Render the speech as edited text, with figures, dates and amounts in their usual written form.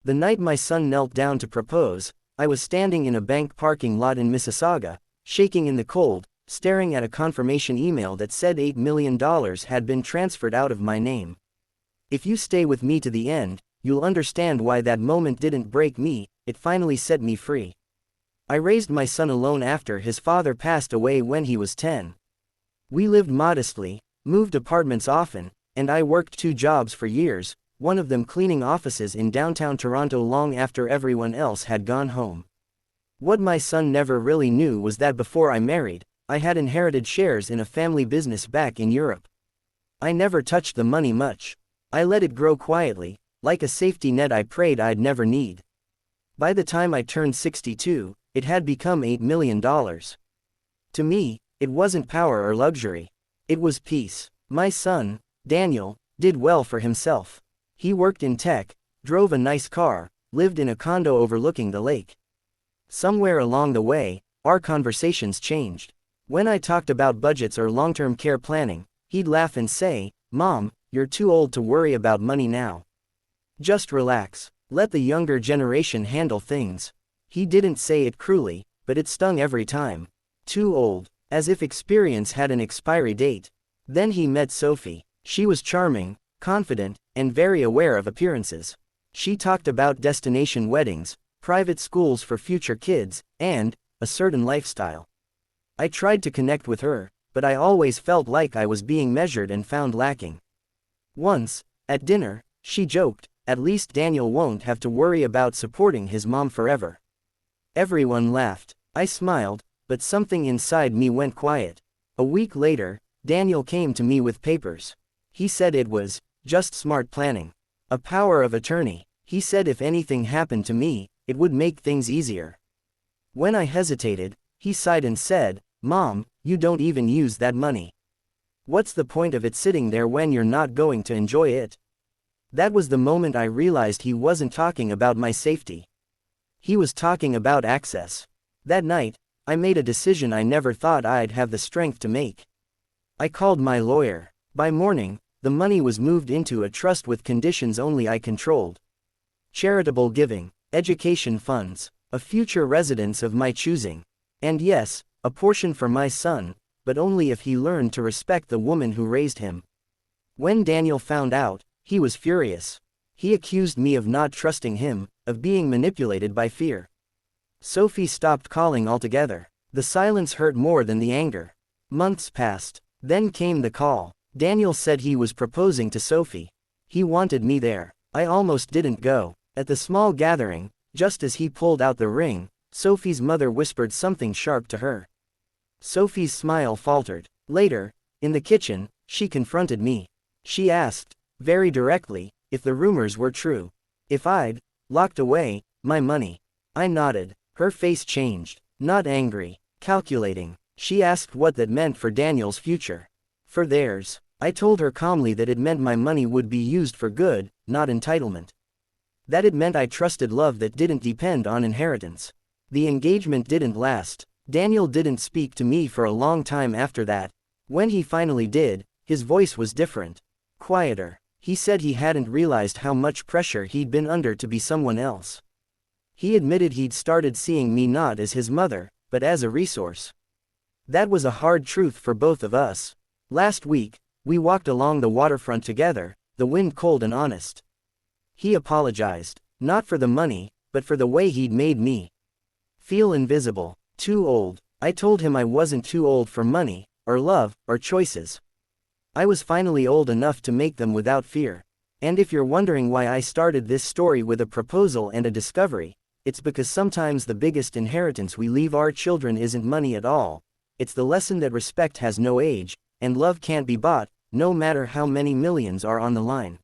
The night my son knelt down to propose, I was standing in a bank parking lot in Mississauga, shaking in the cold, staring at a confirmation email that said $8 million had been transferred out of my name. If you stay with me to the end, you'll understand why that moment didn't break me, it finally set me free. I raised my son alone after his father passed away when he was 10. We lived modestly, moved apartments often, and I worked 2 jobs for years, one of them cleaning offices in downtown Toronto long after everyone else had gone home. What my son never really knew was that before I married, I had inherited shares in a family business back in Europe. I never touched the money much. I let it grow quietly, like a safety net I prayed I'd never need. By the time I turned 62, it had become $8 million. To me, it wasn't power or luxury. It was peace. My son, Daniel, did well for himself. He worked in tech, drove a nice car, lived in a condo overlooking the lake. Somewhere along the way, our conversations changed. When I talked about budgets or long-term care planning, he'd laugh and say, "Mom, you're too old to worry about money now. Just relax. Let the younger generation handle things." He didn't say it cruelly, but it stung every time. Too old, as if experience had an expiry date. Then he met Sophie. She was charming, confident, and very aware of appearances. She talked about destination weddings, private schools for future kids, and a certain lifestyle. I tried to connect with her, but I always felt like I was being measured and found lacking. Once, at dinner, she joked, "At least Daniel won't have to worry about supporting his mom forever." Everyone laughed. I smiled, but something inside me went quiet. A week later, Daniel came to me with papers. He said it was just smart planning. A power of attorney. He said if anything happened to me, it would make things easier. When I hesitated, he sighed and said, "Mom, you don't even use that money. What's the point of it sitting there when you're not going to enjoy it?" That was the moment I realized he wasn't talking about my safety. He was talking about access. That night, I made a decision I never thought I'd have the strength to make. I called my lawyer. By morning, the money was moved into a trust with conditions only I controlled. Charitable giving, education funds, a future residence of my choosing. And yes, a portion for my son, but only if he learned to respect the woman who raised him. When Daniel found out, he was furious. He accused me of not trusting him, of being manipulated by fear. Sophie stopped calling altogether. The silence hurt more than the anger. Months passed. Then came the call. Daniel said he was proposing to Sophie. He wanted me there. I almost didn't go. At the small gathering, just as he pulled out the ring, Sophie's mother whispered something sharp to her. Sophie's smile faltered. Later, in the kitchen, she confronted me. She asked, very directly, if the rumors were true. If I'd locked away my money. I nodded. Her face changed. Not angry, calculating. She asked what that meant for Daniel's future. For theirs. I told her calmly that it meant my money would be used for good, not entitlement. That it meant I trusted love that didn't depend on inheritance. The engagement didn't last. Daniel didn't speak to me for a long time after that. When he finally did, his voice was different. Quieter. He said he hadn't realized how much pressure he'd been under to be someone else. He admitted he'd started seeing me not as his mother, but as a resource. That was a hard truth for both of us. Last week, we walked along the waterfront together, the wind cold and honest. He apologized, not for the money, but for the way he'd made me feel invisible, too old. I told him I wasn't too old for money, or love, or choices. I was finally old enough to make them without fear. And if you're wondering why I started this story with a proposal and a discovery, it's because sometimes the biggest inheritance we leave our children isn't money at all. It's the lesson that respect has no age, and love can't be bought, no matter how many millions are on the line.